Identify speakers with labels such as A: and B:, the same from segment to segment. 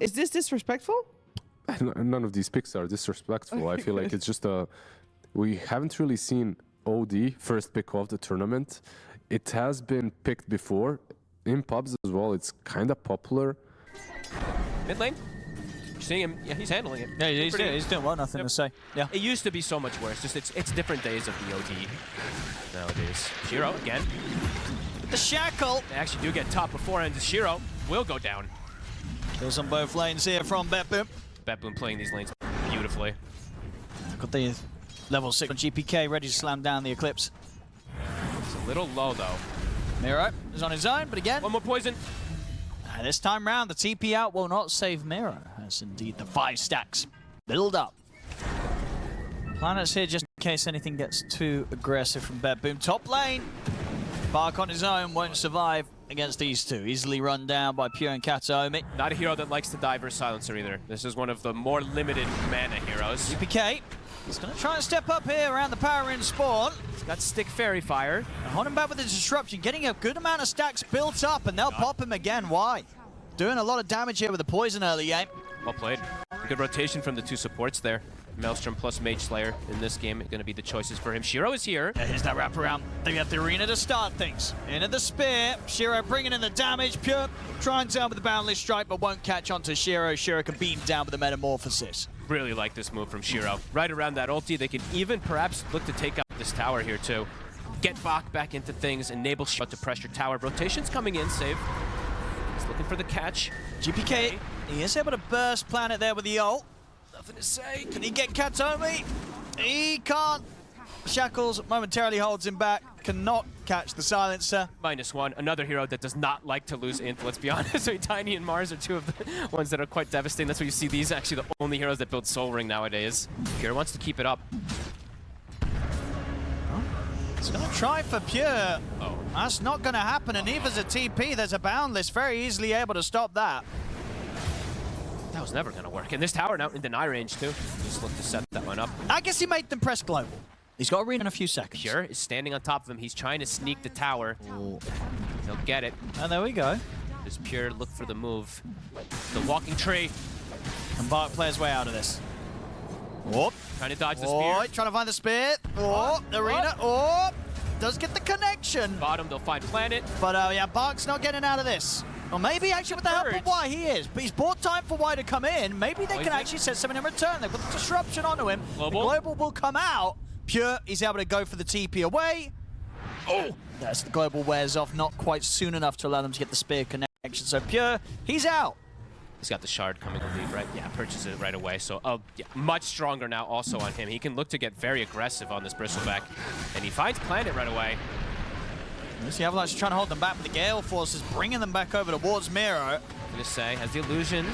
A: Is this disrespectful?
B: None of these picks are disrespectful. I feel like it's just we haven't really seen OD first pick of the tournament. It has been picked before in pubs as well. It's kind of popular.
C: Mid lane. You're seeing him. Yeah, he's handling it.
D: Yeah, he's doing well. Nothing to say. Yeah.
C: It used to be so much worse. Just it's different days of the OD nowadays. Shiro again.
D: With the shackle.
C: They actually do get top beforehand. Shiro will go down.
D: Kills on both lanes here from BetBoom.
C: BetBoom playing these lanes beautifully.
D: Got the level 6 on GPK ready to slam down the Eclipse.
C: It's a little low though.
D: Miro is on his own, but again.
C: One more poison.
D: This time round, the TP out will not save Miro, as indeed the 5 stacks build up. Planets here just in case anything gets too aggressive from BetBoom. Top lane, Bark on his own won't survive against these two. Easily run down by Pure and Kataomi.
C: Not a hero that likes to die versus Silencer either. This is one of the more limited mana heroes.
D: UPK is going to try and step up here around the power in spawn.
C: He's got Stick Fairy Fire.
D: Holding back with the disruption, getting a good amount of stacks built up, and they'll pop him again. Why? Doing a lot of damage here with the poison early game.
C: Well played. Good rotation from the two supports there. Maelstrom plus Mage Slayer in this game going to be the choices for him. Shiro is here.
D: Yeah, here's that wraparound. They have the arena to start things. Into the spear. Shiro bringing in the damage. Pure trying down with the Boundless Strike, but won't catch onto Shiro. Shiro can beat him down with the Metamorphosis.
C: Really like this move from Shiro. Right around that ulti, they can even perhaps look to take out this tower here too. Get Bach back into things, enable Shiro to pressure tower. Rotation's coming in, save. He's looking for the catch.
D: GPK, he is able to burst Planet there with the ult.
C: Nothing to say.
D: Can he get Kataomi? He can't. Shackles momentarily holds him back. Cannot catch the Silencer.
C: -1. Another hero that does not like to lose int, let's be honest. So Tiny and Mars are two of the ones that are quite devastating. That's why you see these actually the only heroes that build Soul Ring nowadays. Pure wants to keep it up.
D: He's going to try for Pure.
C: Oh.
D: That's not going to happen, and neither's a TP. There's a Boundless, very easily able to stop that.
C: That was never going to work. And this tower now in deny range too. Just look to set that one up.
D: I guess he made them press global. He's got arena in a few seconds.
C: Pure is standing on top of him. He's trying to sneak the tower.
D: Ooh.
C: He'll get it.
D: And there we go.
C: Does Pure look for the move? The walking tree.
D: And Bark plays his way out of this. Whoop.
C: Trying to dodge the spear.
D: Trying to find the spear. Oh, arena. Oh, does get the connection.
C: Bottom, they'll find Planet.
D: But yeah, Bark's not getting out of this. Or maybe actually with the help of Y he is. But he's bought time for Y to come in. Maybe they can actually set something in return. They've got the disruption onto him.
C: Global.
D: The global will come out. Pure, he's able to go for the TP away. Oh, that's the global wears off. Not quite soon enough to allow them to get the spear connection. So Pure, he's out.
C: He's got the shard coming to leave, right? Yeah, purchases it right away. So yeah, much stronger now also on him. He can look to get very aggressive on this Bristleback. And he finds Planet right away.
D: The Avalanche is trying to hold them back, but the Gale Force is bringing them back over towards Miro.
C: I'm going to say, has the illusion.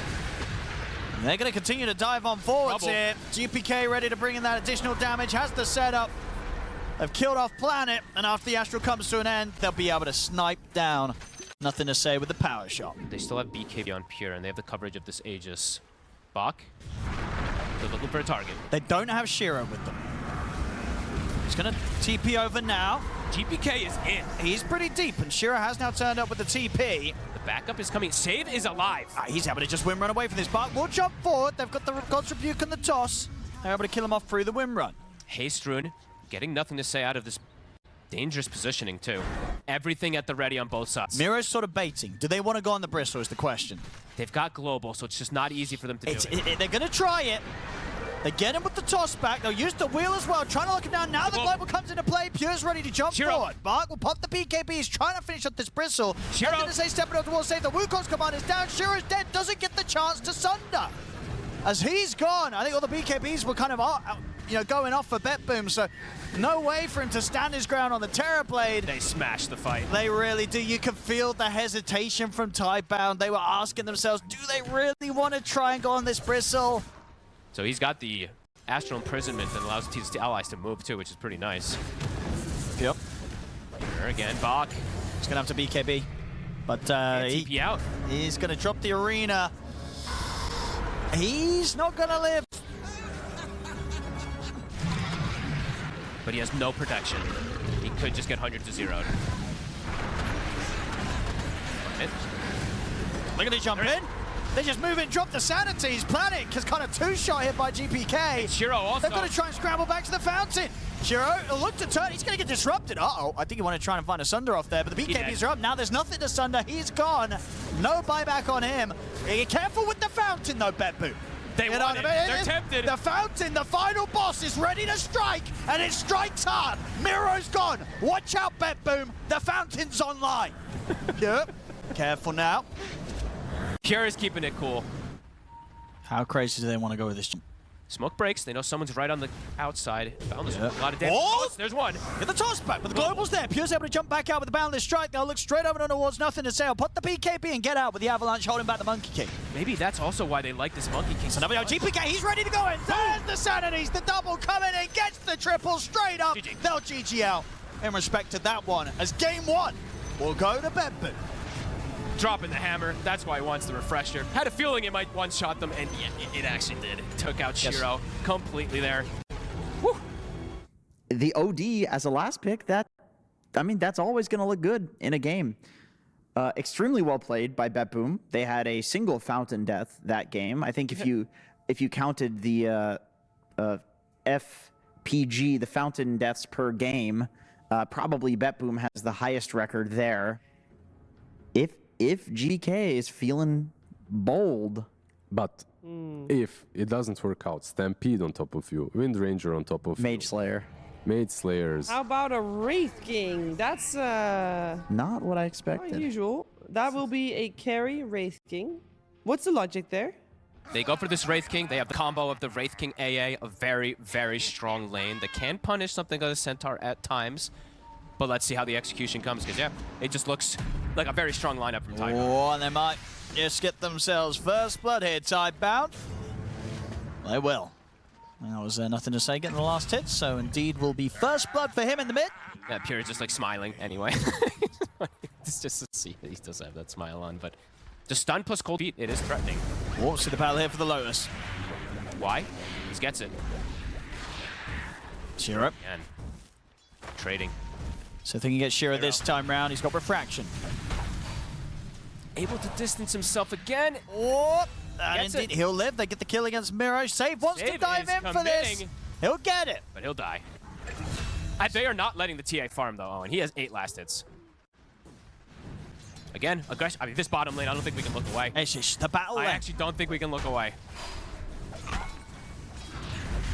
D: And they're going to continue to dive on forwards here. GPK ready to bring in that additional damage, has the setup. They've killed off Planet, and after the Astral comes to an end, they'll be able to snipe down. Nothing to say with the power shot.
C: They still have BKB on Pure, and they have the coverage of this Aegis. Bach, they're looking for a target.
D: They don't have Shiro with them. He's going to TP over now.
C: GPK is in.
D: He's pretty deep, and Shiro has now turned up with the TP.
C: The backup is coming. Save is alive.
D: He's able to just win run away from this. Bark will jump forward. They've got the God's Rebuke and the toss. They're able to kill him off through the win run.
C: Haste Rune, getting nothing to say out of this dangerous positioning too. Everything at the ready on both sides.
D: Miro's sort of baiting. Do they want to go on the Bristol is the question.
C: They've got global, so it's just not easy for them to do it.
D: They're going to try it. They get him with the toss back. They'll use the wheel as well, trying to lock him down. Now the global comes into play. Pure's ready to jump forward. Bark will pop the BKB. He's trying to finish up this Bristle.
C: Shiro.
D: Nothing to say, stepping up the wall, save the Wukong's command is down. Shiro's dead. Doesn't get the chance to sunder. As he's gone, I think all the BKBs were kind of going off for BetBoom, so no way for him to stand his ground on the Terrorblade.
C: They smashed the fight.
D: They really do. You can feel the hesitation from Tidebound. They were asking themselves, do they really want to try and go on this Bristle?
C: So he's got the Astral Imprisonment that allows his allies to move too, which is pretty nice.
D: Yep.
C: Here again, Bach.
D: He's going to have to BKB. But
C: TP out.
D: He's going to drop the arena. He's not going to live.
C: But he has no protection. He could just get 100 to 0'd.
D: Look at the jump in. They just move in, drop the sanities. Planet has kind of two-shot hit by GPK.
C: Shiro also.
D: They've got to try and scramble back to the fountain. Shiro, look to turn. He's going to get disrupted. Uh-oh. I think he wanted to try and find a Sunder off there, but the BKBs are up. Now there's nothing to Sunder. He's gone. No buyback on him. Be careful with the fountain, though, BetBoom.
C: They want it. They're tempted.
D: The fountain, the final boss, is ready to strike, and it strikes hard. Miro's gone. Watch out, BetBoom. The fountain's online. Yep. Careful now.
C: Pure is keeping it cool.
D: How crazy do they want to go with this?
C: Smoke breaks. They know someone's right on the outside. Boundless, a lot of damage.
D: Oh!
C: There's one.
D: Get the toss back, but the Global's there. Pure's able to jump back out with the Boundless Strike. They'll look straight over towards nothing to say. I'll put the BKB and get out with the Avalanche holding back the Monkey King.
C: Maybe that's also why they like this Monkey King.
D: So now we have GPK, he's ready to go in. There's the Sanities, the double coming in, gets the triple straight up.
C: GG.
D: They'll GG out in respect to that one, as game one will go to BetBoom.
C: Dropping the hammer. That's why he wants the refresher. Had a feeling it might one-shot them, and yeah, it actually did. It took out Shiro completely there. Woo.
A: The OD as a last pick, that's always going to look good in a game. Extremely well played by BetBoom. They had a single fountain death that game. I think if you counted the FPG, the fountain deaths per game, probably BetBoom has the highest record there. If GK is feeling bold.
B: But if it doesn't work out, Stampede on top of you, Wind Ranger on top of you.
A: Mage Slayer.
B: Mage Slayers.
E: How about a Wraith King? That's
A: Not what I expected.
E: unusual. That will be a carry Wraith King. What's the logic there?
C: They go for this Wraith King. They have the combo of the Wraith King AA, a very, very strong lane that can punish something like a Centaur at times. But let's see how the execution comes, because, yeah, it just looks like a very strong lineup from Tidebound.
D: Oh, and they might just get themselves first blood here, Tidebound. They will. There was nothing to say getting the last hit, so indeed will be first blood for him in the mid.
C: Yeah, Pure is just like smiling anyway. It's just to see that he does have that smile on, but the stun plus cold feet, it is threatening.
D: Oh, see the battle here for the Lotus.
C: Why? He gets it.
D: Shiro.
C: Again. Trading.
D: So if he can get Shiro this time round, he's got refraction.
C: Able to distance himself again.
D: Oh, and
C: Gets
D: indeed
C: it.
D: he'll live. They get the kill against Miro. Save wants to
C: Save
D: dive
C: is
D: in for this.
C: committing.
D: He'll get it.
C: But he'll die. They are not letting the TA farm, though, Owen. He has 8 last hits. Again, aggression. I mean, this bottom lane, I don't think we can look away.
D: It's just the battle
C: I
D: lane.
C: actually don't think we can look away.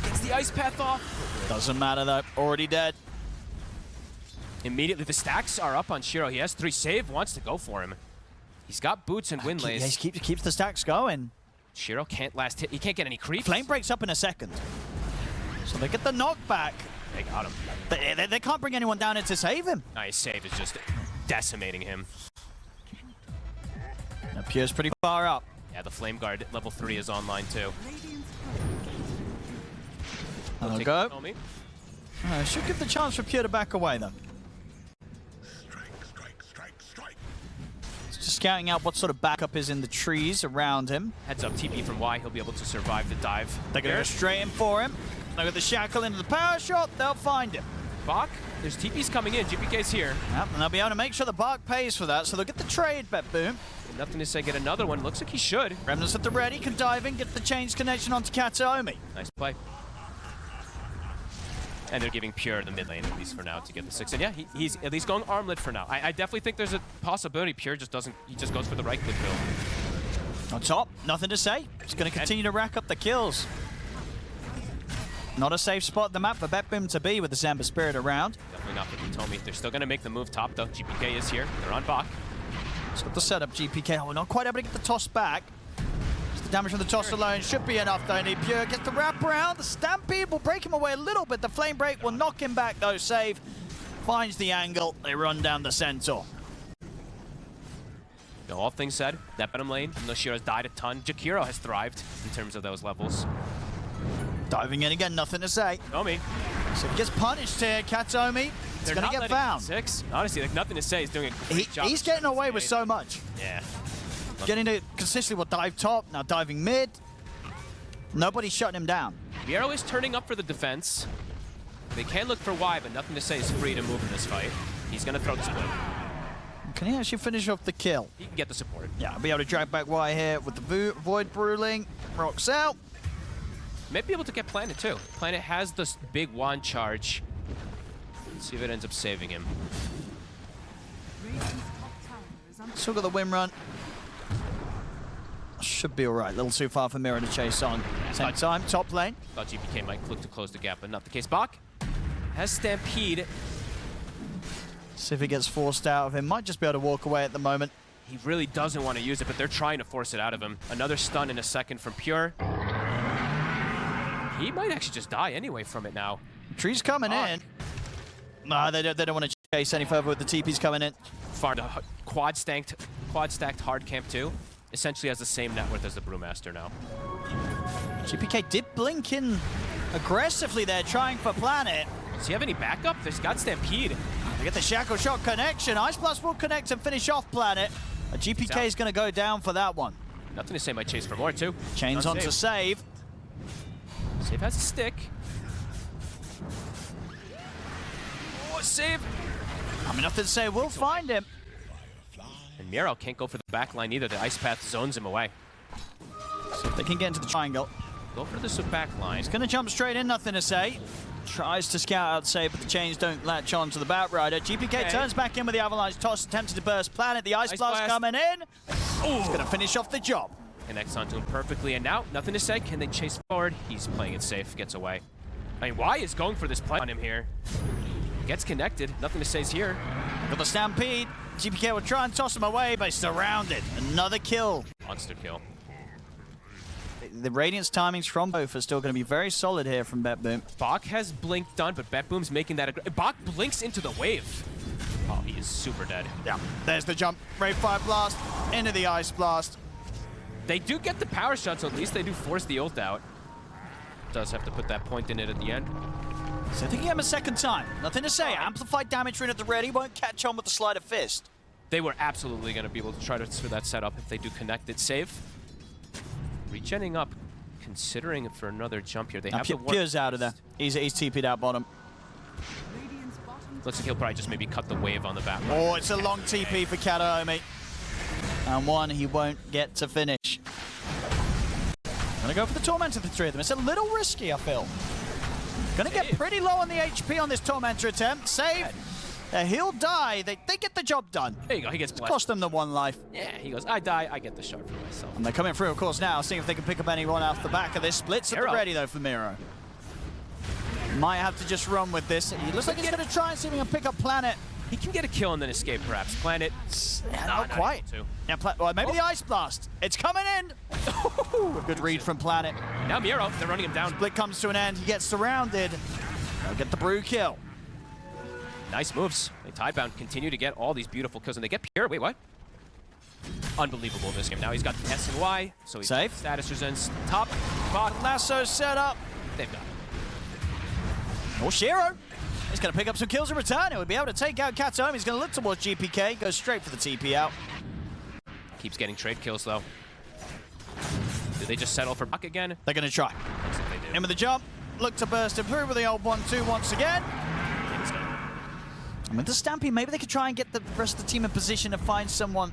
C: Gets the ice path off.
D: Doesn't matter, though. Already dead.
C: Immediately, the stacks are up on Shiro. He has 3 save, wants to go for him. He's got boots and wind lays.
D: He keeps the stacks going.
C: Shiro can't last hit. He can't get any creeps.
D: Flame breaks up in a second. So they get the knockback.
C: They got him.
D: They can't bring anyone down in to save him.
C: Nice save is just decimating him.
D: Now Pure's pretty far up.
C: Yeah, the Flame Guard level 3 is online too.
D: I'll
C: Take
D: go.
C: Homie.
D: Should give the chance for Pure to back away, though. Just scouting out what sort of backup is in the trees around him.
C: Heads up TP from Y. He'll be able to survive the dive.
D: They're going to go straight in for him. They got the shackle into the power shot. They'll find him.
C: Bach, there's TP's coming in. GPK's here.
D: Yep, and they'll be able to make sure the Bach pays for that, so they'll get the trade, BetBoom.
C: Nothing to say, get another one. Looks like he should.
D: Remnants at the ready, can dive in, get the chains connection onto Kataomi.
C: Nice play. And they're giving Pure the mid lane, at least for now, to get the 6. And yeah, he's at least going armlet for now. I definitely think there's a possibility Pure just doesn't, he just goes for the right click build.
D: On top, nothing to say. Just going to continue to rack up the kills. Not a safe spot at the map for BetBoom to be with the Zamba Spirit around.
C: Definitely not for Potomi. They're still going to make the move top, though. GPK is here. They're on Bach.
D: It's got the setup, GPK. Oh, not quite able to get the toss back. Just the damage from the toss alone should be enough, though. Need Pure gets the wrap around. The Stampede will break him away a little bit. The Flame Break will knock him back, though. Save. Finds the angle. They run down the Centaur.
C: Now, all things said, that bottom lane, even though Shiro's died a ton, Jakiro has thrived in terms of those levels.
D: Diving in again, nothing to say.
C: Omi.
D: So if he gets punished here, Kataomi, it's going to get found.
C: 6. Honestly, like, nothing to say. He's doing a great job.
D: He's getting away with so much.
C: Yeah.
D: Getting to consistently dive top, now diving mid. Nobody's shutting him down.
C: Viero is turning up for the defense. They can look for Y, but nothing to say is free to move in this fight. He's going to throw the split.
D: Can he actually finish off the kill?
C: He can get the support.
D: Yeah, I'll be able to drag back Y here with the Void Bruling. Rocks out.
C: May be able to get Planet too. Planet has this big wand charge. Let's see if it ends up saving him.
D: Still got the win run. Should be all right. A little too far for Mira to chase on. Same time, top lane.
C: Thought GPK might look to close the gap, but not the case. Bach has Stampede.
D: See if he gets forced out of him. Might just be able to walk away at the moment.
C: He really doesn't want to use it, but they're trying to force it out of him. Another stun in a second from Pure. He might actually just die anyway from it now.
D: Tree's coming in. No, they don't want to chase any further with the TPs coming in.
C: Far the quad stacked hard camp too. Essentially has the same net worth as the Brewmaster now.
D: GPK did blink in aggressively there, trying for Planet.
C: Does he have any backup? There's got Stampede.
D: They get the Shackle Shot connection. Ice Blast will connect and finish off Planet. GPK is going to go down for that one.
C: Nothing to say, might chase for more too.
D: Chains on to save.
C: Save has a stick. Oh, save.
D: I mean, nothing to say. We'll find him.
C: And Miro can't go for the back line either. The Ice Path zones him away.
D: So if they can get into the triangle.
C: Go for the back line.
D: He's going to jump straight in, nothing to say. Tries to scout out save, but the chains don't latch on to the Batrider. GPK turns back in with the Avalanche toss, attempted to burst Planet. The Ice Blast coming in. He's going to finish off the job.
C: Connects onto him perfectly, and now nothing to say. Can they chase forward? He's playing it safe, gets away. I mean, Y is going for this play on him here. Gets connected, nothing to say is here.
D: Got the Stampede. GPK will try and toss him away, but he's surrounded. Another kill.
C: Monster kill.
D: The Radiance timings from both are still going to be very solid here from BetBoom.
C: Bach has Blink done, but BetBoom's making that. Bach blinks into the wave. Oh, he is super dead.
D: Yeah, there's the jump. Rave Fire Blast into the Ice Blast.
C: They do get the power shot, so at least they do force the ult out. Does have to put that point in it at the end.
D: So I think he him a second time. Nothing to say. Amplified damage rune at the ready. Won't catch on with the Sleight of Fist.
C: They were absolutely going to be able to try to screw that setup if they do connect it. Save. Regenning up, considering for another jump here. They have the
D: Pure's out of there. He's TP'd out bottom.
C: Looks like he'll probably just maybe cut the wave on the back.
D: Oh, it's a long TP for Kataomi. And one he won't get to finish. Gonna go for the Tormentor, the three of them. It's a little risky, I feel. Gonna get pretty low on the HP on this Tormentor attempt. Save. He'll die. They get the job done.
C: There you go, he gets blessed.
D: Cost them the one life.
C: Yeah, he goes, I die, I get the shard for myself.
D: And they're coming through, of course, now, seeing if they can pick up anyone off the back of this. Splits at the ready, though, for Miro. Might have to just run with this. He looks like he's going to try and see if he can pick up Planet.
C: He can get a kill and then escape, perhaps. Planet.
D: Not quite. Yeah, well, maybe the Ice Blast. It's coming in. Good read from Planet.
C: Now Miro, they're running him down.
D: Split comes to an end. He gets surrounded. They'll get the brew kill.
C: Nice moves. They Tidebound continue to get all these beautiful kills, and they get Pure. Wait, what? Unbelievable this game. Now he's got the S and Y, so he's
D: safe.
C: Status resents top. Bot.
D: Lasso set up.
C: They've got it.
D: Oh, Shiro. He's going to pick up some kills in return. He'll be able to take out Kataomi. He's going to look towards GPK. Goes straight for the TP out.
C: Keeps getting trade kills, though. Do they just settle for Buck again?
D: They're going to try.
C: Looks like they do.
D: In with the jump. Look to burst him through with the old 1-2 once again. And with the Stampede, maybe they could try and get the rest of the team in position to find someone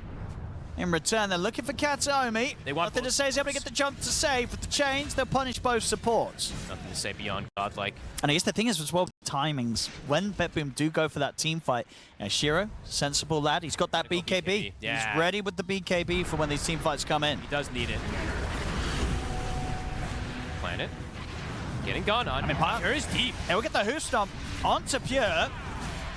D: in return. They're looking for Kataomi.
C: They want
D: nothing to say. He's able to get the jump to save. With the chains, they'll punish both supports.
C: Nothing to say beyond godlike.
D: And I guess the thing is as well, timings. When BetBoom do go for that team fight, Shiro, sensible lad, he's got that BKB.
C: Yeah.
D: He's ready with the BKB for when these team fights come in.
C: He does need it. Planet. Getting gone on. Pure is deep.
D: And we'll get the Hoof Stomp onto Pure.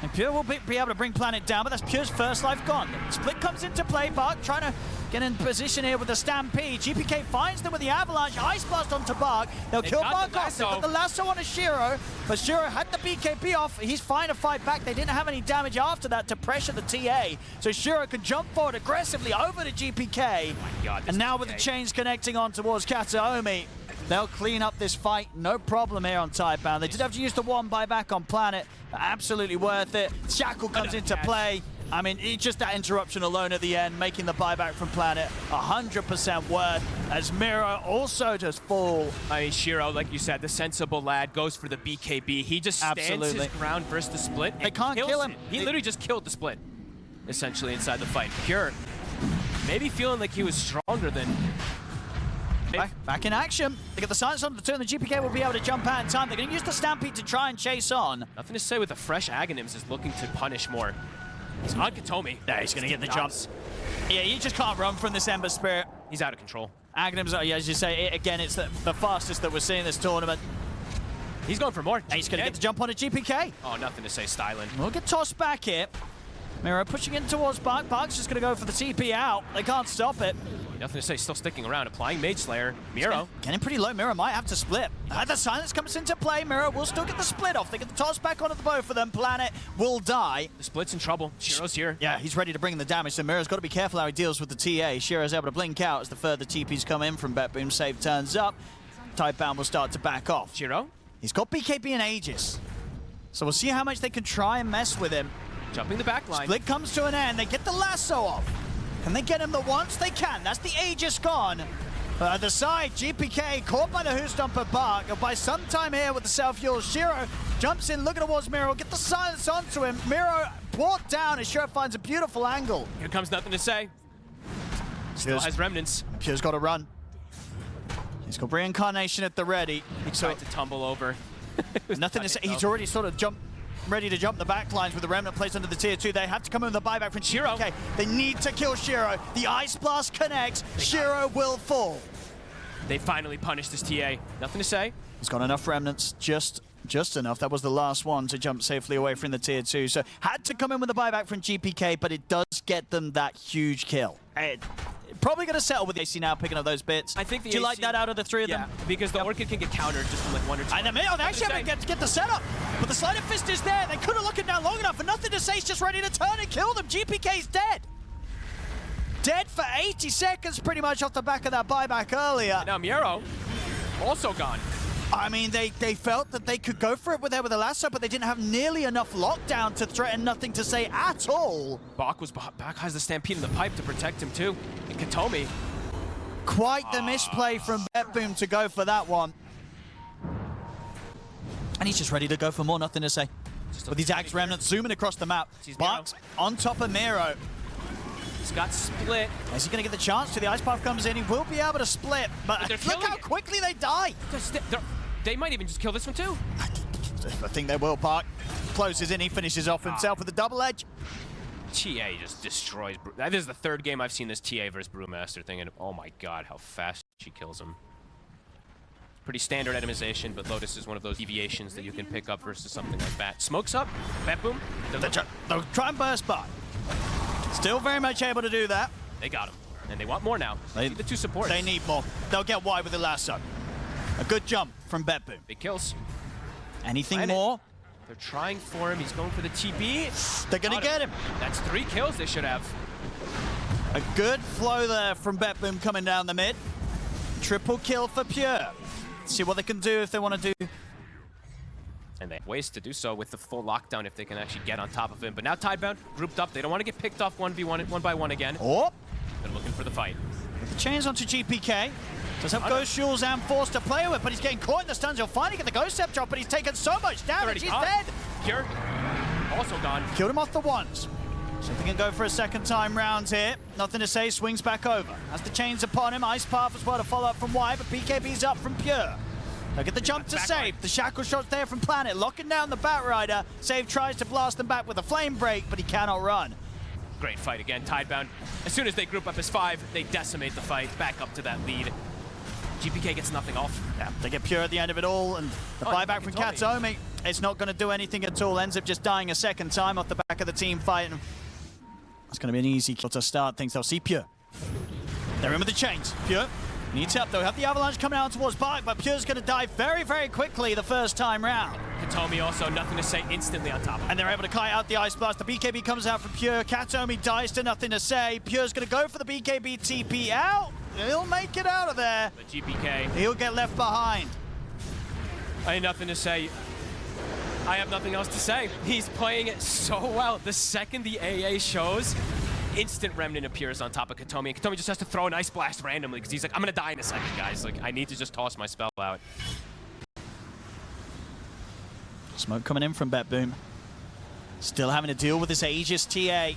D: And Pure will be able to bring Planet down, but that's Pure's first life gone. Split comes into play, Bark trying to get in position here with the Stampede. GPK finds them with the Avalanche. Ice Blast onto Bark. They'll kill Bark off. They've got the lasso on Shiro, but Shiro had the BKB off. He's fine to fight back. They didn't have any damage after that to pressure the TA. So Shiro can jump forward aggressively over to GPK.
C: Oh my God,
D: and now with the chains connecting on towards Kataomi, they'll clean up this fight, no problem here on Tidebound. They did have to use the one buyback on Planet, but absolutely worth it. Shackle comes into play. I mean, it's just that interruption alone at the end, making the buyback from Planet 100% worth, as Miro also just fall.
C: I mean, Shiro, like you said, the sensible lad goes for the BKB. He just stands his ground versus the split.
D: They can't kill him.
C: He literally just killed the split. essentially, inside the fight. Pure, maybe feeling like he was stronger than...
D: Back in action. They get the silence on the turn. The GPK will be able to jump out in time. They're going to use the Stampede to try and chase on.
C: Nothing to say with the fresh Aghanims is looking to punish more. It's on Katomi.
D: Yeah, he's going to get the jumps. Yeah, you just can't run from this Ember Spirit.
C: He's out of control.
D: Aghanims, yeah, as you say, again, it's the fastest that we're seeing this tournament.
C: He's going for more.
D: He's going to get the jump on a GPK.
C: Oh, nothing to say, Stylen.
D: We'll get tossed back here. Miro pushing in towards Bark. Bark's just going to go for the TP out. They can't stop it.
C: Nothing to say, still sticking around, applying Mage Slayer. Miro.
D: Getting pretty low. Miro might have to split. The silence comes into play. Miro will still get the split off. They get the toss back onto the both of them. Planet will die.
C: The split's in trouble. Shiro's here.
D: Yeah, he's ready to bring the damage. So Miro's got to be careful how he deals with the TA. Shiro's able to blink out as the further TPs come in from BetBoom. Save turns up. Tidebound will start to back off.
C: Shiro.
D: He's got BKB and Aegis. So we'll see how much they can try and mess with him.
C: Jumping the back line.
D: Split comes to an end. They get the lasso off. Can they get him the once? They can. That's the Aegis gone. But at the side, GPK caught by the Hoostomper Bark. By some time here with the self-fuel, Shiro jumps in, looking towards Miro, get the silence onto him. Miro brought down as Shiro finds a beautiful angle.
C: Here comes nothing to say. Still has remnants.
D: Pure's got to run. He's got reincarnation at the ready.
C: He tried to tumble over.
D: Nothing to say. He's already sort of ready to jump the back lines with the remnant placed under the tier 2. They have to come in with the buyback from Shiro. Okay, they need to kill Shiro. The Ice Blast connects. Shiro will fall.
C: They finally punished this TA. Nothing to say.
D: He's got enough remnants, just enough. That was the last one to jump safely away from the tier 2. So had to come in with the buyback from GPK, but it does get them that huge kill. Probably going to settle with the AC now, picking up those bits.
C: I think the
D: Do you
C: AC,
D: like that out of the three of them?
C: Because the Orchid can get countered just from like one or two.
D: And they actually have to get the setup. But the Sleight of Fist is there. They couldn't look it down long enough, and nothing to say. He's just ready to turn and kill them. GPK's dead. Dead for 80 seconds, pretty much off the back of that buyback earlier.
C: Now Miro, also gone.
D: I mean, they felt that they could go for it with the lasso, but they didn't have nearly enough lockdown to threaten nothing to say at all.
C: Bach has the Stampede in the pipe to protect him too. And Katomi.
D: Quite the misplay from BetBoom to go for that one. And he's just ready to go for more, nothing to say. With these Axe Remnants zooming across the map. Barks on top of Miro.
C: He's got split.
D: Is he going to get the chance to? The Ice Path comes in. He will be able to split. But look how quickly they die.
C: They might even just kill this one too.
D: I think they will. Park closes in. He finishes off himself with a double edge.
C: TA just destroys. This is the third game I've seen this TA versus Brewmaster thing, and oh my god, how fast she kills him. Pretty standard itemization, but Lotus is one of those deviations that you can pick up versus something like that. Smokes up, BetBoom.
D: They'll try and burst by. Still very much able to do that.
C: They got him, and they want more now. The two supports.
D: They need more. They'll get wide with the lasso. A good jump from BetBoom.
C: Big kills.
D: Anything more?
C: They're trying for him. He's going for the TP.
D: They're going to get him.
C: That's 3 kills they should have.
D: A good flow there from BetBoom coming down the mid. Triple kill for Pure. See what they can do if they want to do.
C: And they have ways to do so with the full lockdown if they can actually get on top of him. But now Tidebound grouped up. They don't want to get picked off 1v1, 1 by 1 again.
D: Oh!
C: They're looking for the fight.
D: Chains onto GPK. Does have Ghost Shields and Force to play with, but he's getting caught in the stuns. He'll finally get the Ghost Step drop, but he's taken so much damage. He's dead.
C: Pure, also gone.
D: Killed him off the ones. So if they can go for a second time round here, nothing to say, swings back over. As the chains upon him, Ice Path as well to follow up from Y, but BKB's up from Pure. They'll get the jump to save. The shackle shot's there from Planet, locking down the Batrider. Save tries to blast them back with a flame break, but he cannot run.
C: Great fight again, Tidebound. As soon as they group up as 5, they decimate the fight, back up to that lead. GPK gets nothing off.
D: Yeah, they get Pure at the end of it all, and the buyback from Katomi, it's not going to do anything at all. Ends up just dying a second time off the back of the team fight. And it's going to be an easy kill to start things. They'll see Pure. They're in with the chains. Pure needs help, though. Have the avalanche coming out towards Bark, but Pure's going to die very, very quickly the first time round.
C: Katomi also, nothing to say, instantly on top.
D: And they're able to kite out the Ice Blast. The BKB comes out from Pure. Katomi dies to nothing to say. Pure's going to go for the BKB TP out. He'll make it out of there.
C: But GPK.
D: He'll get left behind.
C: I have nothing to say. I have nothing else to say. He's playing it so well. The second the AA shows, instant Remnant appears on top of Katomi. And Katomi just has to throw an Ice Blast randomly because he's like, I'm going to die in a second, guys. Like, I need to just toss my spell out.
D: Smoke coming in from BetBoom. Still having to deal with this Aegis TA.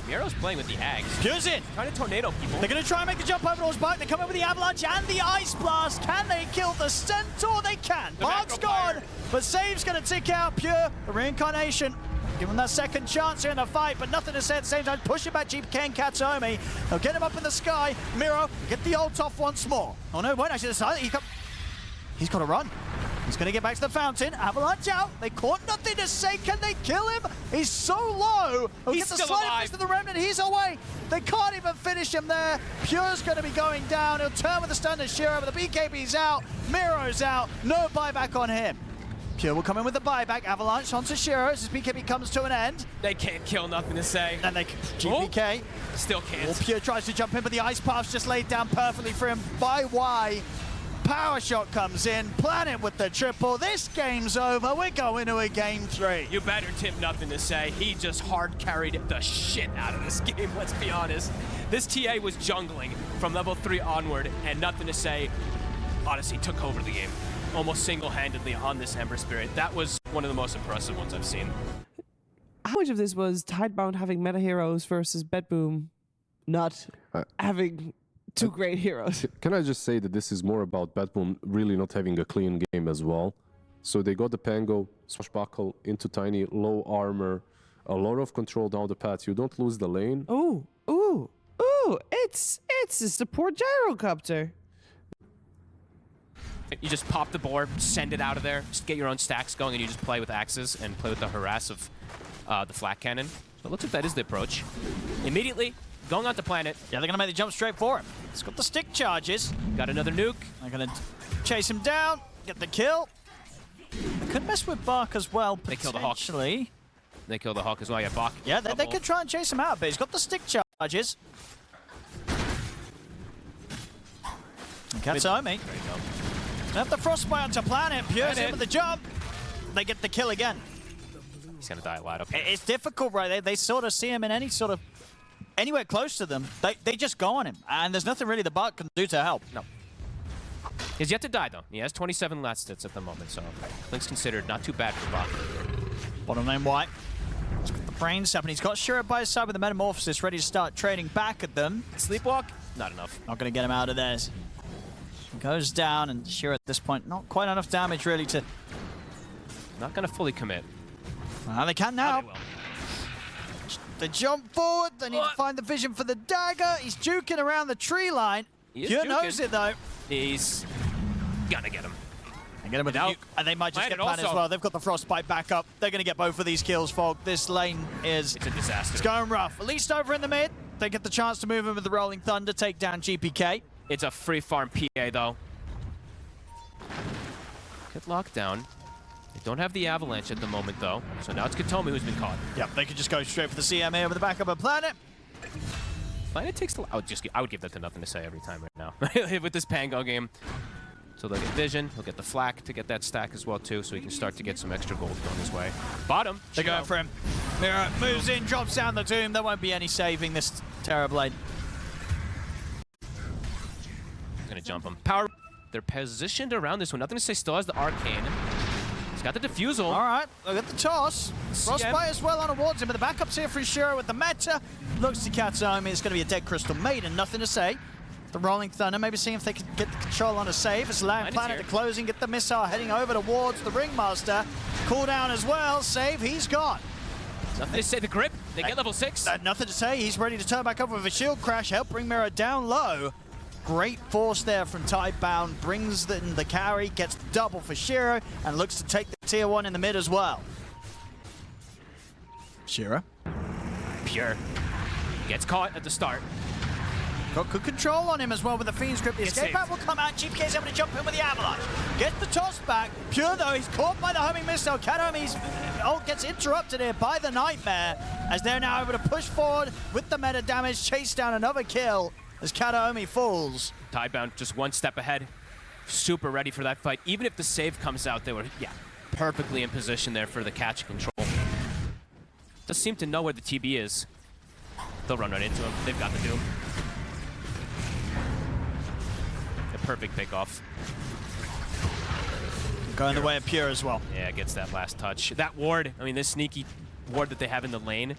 C: Miro's playing with the Ags.
D: Pure's in.
C: Trying to tornado people.
D: They're going to try and make the jump over towards Bark. They come in with the Avalanche and the Ice Blast. Can they kill the Centaur? They can.
C: The
D: Bark's
C: Necroplier.
D: gone, but Save's going to tick out Pure. The reincarnation. Give him that second chance here in the fight, but nothing to say at the same time. Pushing back GPK and Katsuomi. They'll get him up in the sky. Miro, get the ult off once more. Oh no, won't actually decide. He's got to run. He's going to get back to the fountain. Avalanche out. They caught nothing to say. Can they kill him? He's so low. He'll
C: He's
D: get the
C: still
D: slide
C: alive.
D: fist to the remnant. He's away. They can't even finish him there. Pure's going to be going down. He'll turn with the stun to Shiro, but the BKB's out. Miro's out. No buyback on him. Pure will come in with the buyback. Avalanche onto Shiro as his BKB comes to an end.
C: They can't kill, nothing to say.
D: And they GPK.
C: Still can't.
D: Pure tries to jump in, but the ice path's just laid down perfectly for him by Y. Power shot comes in, Planet with the triple. This game's over. We're going to a game 3.
C: You better Tim, nothing to say. He just hard carried the shit out of this game, let's be honest. This TA was jungling from level 3 onward, and nothing to say. Honestly, took over the game almost single-handedly on this Ember Spirit. That was one of the most impressive ones I've seen.
E: How much of this was Tidebound having meta heroes versus BetBoom not having two great heroes?
B: Can I just say that this is more about BetBoom really not having a clean game as well? So they got the Pango, swashbuckle into tiny, low armor, a lot of control down the path. You don't lose the lane.
E: Ooh, ooh, ooh! It's a support gyrocopter.
C: You just pop the board, send it out of there, just get your own stacks going, and you just play with axes and play with the harass of the flak cannon. But looks like that is the approach. Immediately, going on to Planet.
D: Yeah, they're going to make the jump straight for him. He's got the stick charges.
C: Got another nuke.
D: They're going to chase him down, get the kill. They could mess with Bark as well,
C: They kill the Hawk.
D: potentially.
C: They kill the Hawk as well. Yeah, Bach.
D: Yeah, they could try and chase him out, but he's got the stick charges. And Katsuomi.
C: There you go.
D: They have the frostbite onto Planet. Pure's in
C: Planet.
D: with the jump. They get the kill again.
C: He's gonna die a lot up here.
D: It's difficult, right? They sort of see him in any sort of anywhere close to them. They just go on him, and there's nothing really the Bark can do to help.
C: No. He's yet to die, though. He has 27 last hits at the moment, so things considered not too bad for Bach.
D: Bottom lane White. He's got the brains up, and he's got Shiro by his side with the Metamorphosis ready to start trading back at them.
C: Sleepwalk? Not enough.
D: Not going to get him out of theirs. He goes down, and Shiro at this point, not quite enough damage really to...
C: Not gonna fully commit.
D: Well, they can now.
C: They will.
D: They jump forward, they need to find the vision for the dagger. He's juking around the tree line.
C: He is
D: Pure
C: juking.
D: knows it, though.
C: He's gonna get him.
D: They get him with the
C: Now,
D: nuke, and they might just
C: Planet
D: get Planet as
C: also.
D: well. They've got the frostbite back up. They're going to get both of these kills, Fog. This lane is
C: It's a disaster.
D: it's going rough. At least over in the mid, they get the chance to move in with the Rolling Thunder, take down GPK.
C: It's a free farm PA, though. Get locked down. They don't have the Avalanche at the moment, though. So now it's Katomi who's been caught.
D: Yep, they could just go straight for the CM here with the backup of Planet.
C: Planet takes the... I would give that to nothing to say every time right now. With this Pango game. So they'll get Vision. He'll get the Flak to get that stack as well, too, so he can start to get some extra gold going his way. Bottom.
D: They're going for him. Miro moves in, drops down the Doom. There won't be any saving this Terrorblade.
C: Gonna jump him. Power. They're positioned around this one. Nothing to say. Still has the Arcane. He's got the Diffusal.
D: All right, look at the toss. Frostbite as well on towards him, but the backup's here from Shiro with the Meta. Looks to Katsuomi. It's going to be a dead Crystal Maiden. Nothing to say. The Rolling Thunder, maybe seeing if they can get the control on a save. It's allowing Planet to closing, get the missile heading over towards the Ringmaster. Cooldown as well. Save, he's gone.
C: Nothing to say. The grip. They get level 6.
D: Nothing to say. He's ready to turn back over with a shield crash. Help bring Miro down low. Great force there from Tidebound. Brings the carry, gets the double for Shiro, and looks to take the tier 1 in the mid as well. Shiro.
C: Pure. Gets caught at the start.
D: Got good control on him as well with the Fiend's Grip. The
C: Gets
D: escape
C: saved.
D: out will come out. GPK's able to jump in with the Avalanche. Get the toss back. Pure, though, he's caught by the homing missile. Katomi's ult gets interrupted here by the Nightmare as they're now able to push forward with the meta damage. Chase down another kill as Katomi falls.
C: Tidebound just one step ahead. Super ready for that fight. Even if the save comes out, they were, perfectly in position there for the catch control. Does seem to know where the TB is. They'll run right into him. They've got the Doom. A perfect pick-off.
D: Going the way of Pure as well.
C: Yeah, gets that last touch. That ward, I mean, this sneaky ward that they have in the lane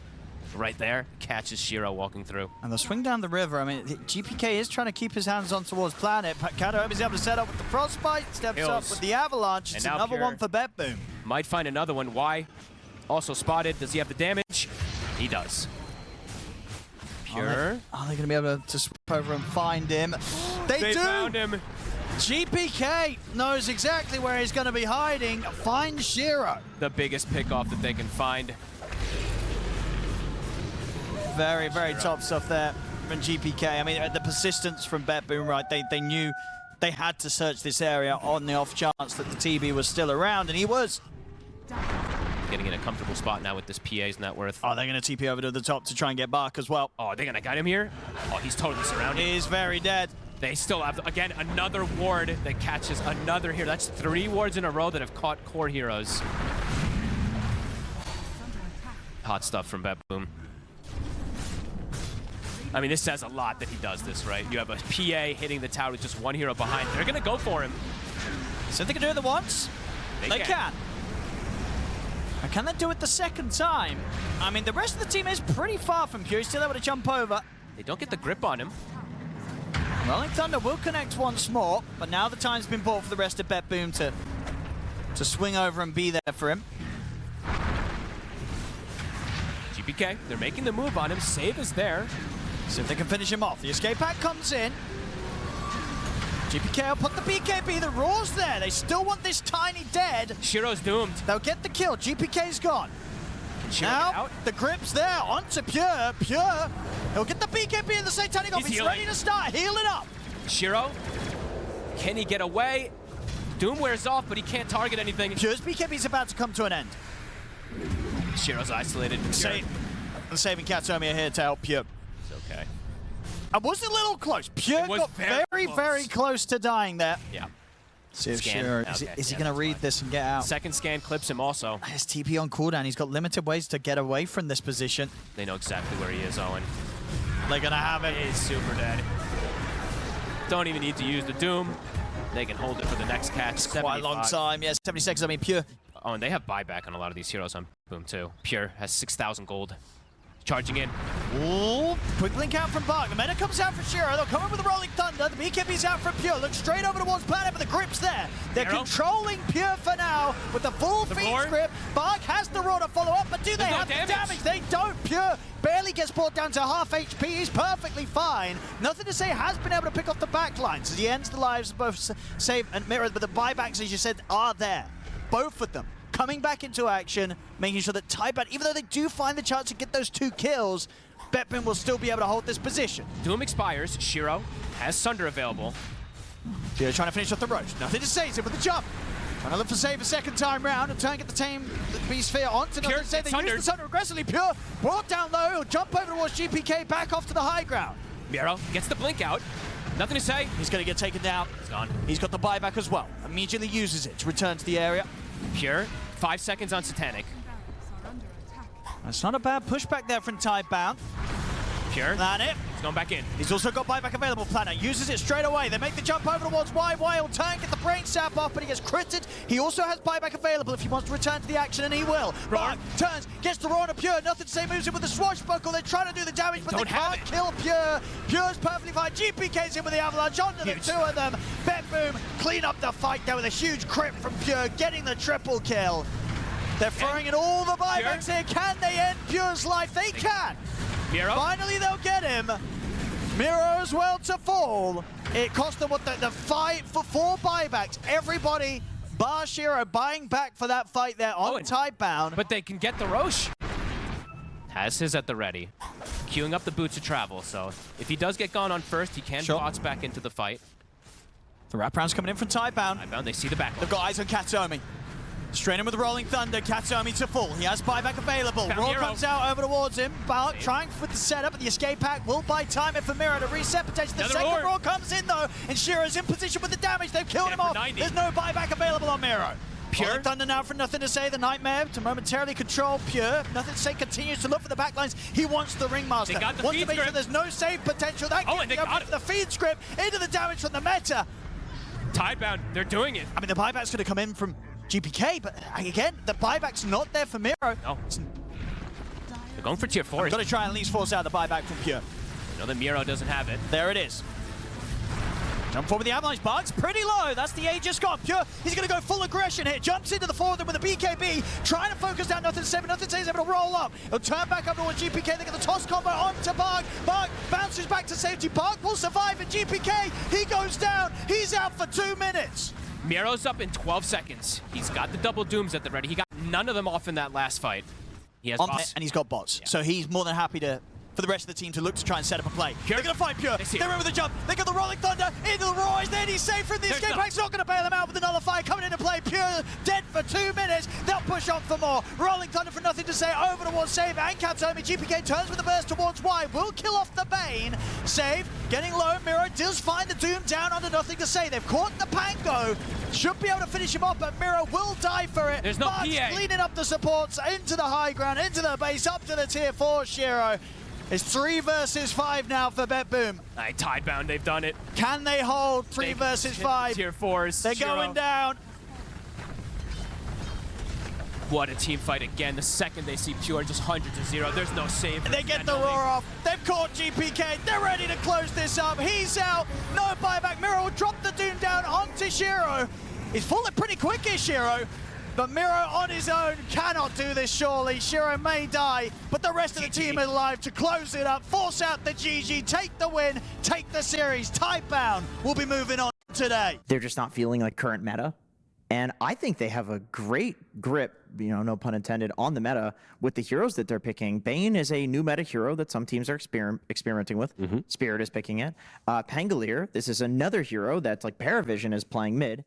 C: right there, catches Shiro walking through.
D: And the swing down the river, I mean, GPK is trying to keep his hands on towards Planet, but Katomi's able to set up with the Frostbite, steps up with the Avalanche. It's another one for BetBoom.
C: Might find another one. Y also spotted. Does he have the damage? He does. Pure.
D: Are they going to be able to swoop over and find him? They do!
C: Found him.
D: GPK knows exactly where he's going to be hiding. Find Shiro.
C: The biggest pick-off that they can find.
D: Very, very top stuff there from GPK. I mean, the persistence from BetBoom, right? They knew they had to search this area on the off chance that the TB was still around, and he was.
C: Getting in a comfortable spot now with this PA's net worth.
D: Oh, they're going to TP over to the top to try and get Bark as well.
C: Oh, they're going to get him here? Oh, he's totally surrounded.
D: He is very dead.
C: They still have, again, another ward that catches another hero. That's 3 wards in a row that have caught core heroes. Hot stuff from BetBoom. I mean, this says a lot that he does this, right? You have a PA hitting the tower with just 1 hero behind. They're going to go for him.
D: So they can do it the once? They can. And can they do it the second time? I mean, the rest of the team is pretty far from Pure. He's still able to jump over.
C: They don't get the grip on him.
D: Rolling Thunder will connect once more, but now the time's been bought for the rest of BetBoom to swing over and be there for him.
C: GPK, they're making the move on him. Save is there.
D: See if they can finish him off. The escape pack comes in. GPK will put the BKB. The Raw's there. They still want this tiny dead.
C: Shiro's doomed.
D: They'll get the kill. GPK's gone.
C: Shiro
D: Now, the grip's there. Onto Pure. Pure. He'll get the BKB in the same time. He's ready to start. Healing up.
C: Shiro, can he get away? Doom wears off, but he can't target anything.
D: Pure's BKB's about to come to an end.
C: Shiro's isolated.
D: Saving Katomi here to help Pure.
C: It's okay.
D: I was a little close. Pure got very close to dying there.
C: Yeah.
D: See if
C: Scan.
D: Shiro,
C: Okay.
D: is he going to read this and get out?
C: Second scan clips him also.
D: His TP on cooldown. He's got limited ways to get away from this position.
C: They know exactly where he is, Owen.
D: They're going to have it.
C: He's super dead. Don't even need to use the Doom. They can hold it for the next catch.
D: Quite a long time. Yeah, 70 seconds. I mean, Pure.
C: Oh, and they have buyback on a lot of these heroes on Boom too. Pure has 6,000 gold. Charging in.
D: Ooh, quick blink out from Bark. The meta comes out for Shiro. They'll come in with the Rolling Thunder. The BKB's out for Pure. Look straight over towards Planet, but the grip's there. They're controlling Pure for now with the full Fiend's grip. Bark has the Roar to follow up, but do they have the damage? They don't. Pure barely gets brought down to half HP. He's perfectly fine. Nothing to say has been able to pick off the backlines as he ends the lives of both Save and Mirror, but the buybacks, as you said, are there. Both of them coming back into action, making sure that Tidebound, even though they do find the chance to get those 2 kills, BetBoom will still be able to hold this position.
C: Doom expires. Shiro has Sunder available.
D: Pure trying to finish off the Roche. Nothing to say. He's in with the jump. Trying to look for save a second time round and try and get the Beast Sphere onto Nothing to say. They use the Sunder aggressively. Pure brought down low. He'll jump over towards GPK, back off to the high ground.
C: Miro gets the blink out. Nothing to say.
D: He's going to get taken down.
C: He's gone.
D: He's got the buyback as well. Immediately uses it to return to the area.
C: Pure, 5 seconds on Satanic.
D: That's not a bad pushback there from Tidebound.
C: Pure.
D: Planet.
C: He's going back in.
D: He's also got buyback available. Planet uses it straight away. They make the jump over towards Y. Y will turn, get the brain sap off, but he gets critted. He also has buyback available if he wants to return to the action, and he will. Bark turns, gets the Roar to Pure. Nothing to say, moves in with the swashbuckle. They're trying to do the damage, but they can't kill Pure. Pure's perfectly fine. GPK's in with the Avalanche onto the 2 of them. BetBoom clean up the fight there with a huge crit from Pure, getting the triple kill. They're throwing in all the buybacks here. Can they end Pure's life? They can.
C: Miro.
D: Finally, they'll get him. Miro as well to fall. It cost them what the fight for 4 buybacks. Everybody, bar Shiro, buying back for that fight there on Tidebound.
C: But they can get the Roche. Has his at the ready. Queuing up the boots of travel, so if he does get gone on first, he can bots back into the fight.
D: The wraparound's coming in from Tidebound.
C: Tidebound, they see the back.
D: They've got eyes on Katomi. Straight in with the Rolling Thunder, Katomi to full. He has buyback available. Roar comes out over towards him. Bark trying with the setup, but the escape pack will buy time for Miro to reset potentially. The second Roar comes in though, and Shiro's in position with the damage. They've killed him off. 90. There's no buyback available on Miro. Pure Thunder now for Nothing to Say. The Nightmare to momentarily control Pure. Nothing to Say continues to look for the backlines. He wants the Ringmaster. Wants to make sure there's no save potential. That gives the feed script into the damage from the meta.
C: Tidebound, they're doing it.
D: I mean, the buyback's going to come in from GPK, but again, the buyback's not there for Miro.
C: No. They're going for tier 4.
D: Got to try and at least force out the buyback from Pure.
C: You know that Miro doesn't have it.
D: There it is. Jump forward with the Avalanche Bugs, pretty low. That's the Aegis got. Pure, he's going to go full aggression here. Jumps into the four of them with a BKB, trying to focus down Nothing 7. Nothing 7 is able to roll up. He'll turn back up towards GPK. They get the toss combo onto Bug. Bug bounces back to safety. Bug will survive, and GPK, he goes down. He's out for 2 minutes.
C: Miro's up in 12 seconds. He's got the double dooms at the ready. He got none of them off in that last fight. He has bots.
D: And he's got bots.
C: Yeah.
D: So he's more than happy to for the rest of the team to look to try and set up a play.
C: Pure.
D: They're going to find Pure. They're in with the jump. They got the Rolling Thunder into the Roy's. Then he's safe from the escape pack's not going to bail him out with another fight coming into play. Pure dead for 2 minutes. They'll push on for more. Rolling Thunder for Nothing to Say over towards Save and Captomi. GPK turns with the burst towards Y. Will kill off the Bane. Save getting low. Miro does find the Doom down under Nothing to Say. They've caught the Pango. Should be able to finish him off, but Miro will die for it.
C: There's no
D: Bugs
C: PA.
D: cleaning up the supports into the high ground, into the base, up to the tier 4 Shiro. It's 3 versus 5 now for BetBoom.
C: Tidebound, they've done it.
D: Can they hold 3 versus 5?
C: Tier 4s.
D: They're
C: Shiro.
D: going down.
C: What a team fight again. The second they see Pure, just 100-0. There's no save.
D: They get the roar off. They've caught GPK. They're ready to close this up. He's out. No buyback. Miro will drop the Doom down onto Shiro. He's falling pretty quick here, Shiro. But Miro on his own cannot do this, surely. Shiro may die, but the rest of the team is alive to close it up, force out the GG, take the win, take the series. Tidebound will be moving on today.
A: They're just not feeling like current meta. And I think they have a great grip, no pun intended, on the meta with the heroes that they're picking. Bane is a new meta hero that some teams are experimenting with. Spirit is picking it. Pangolier, this is another hero that's like PARIVISION is playing mid.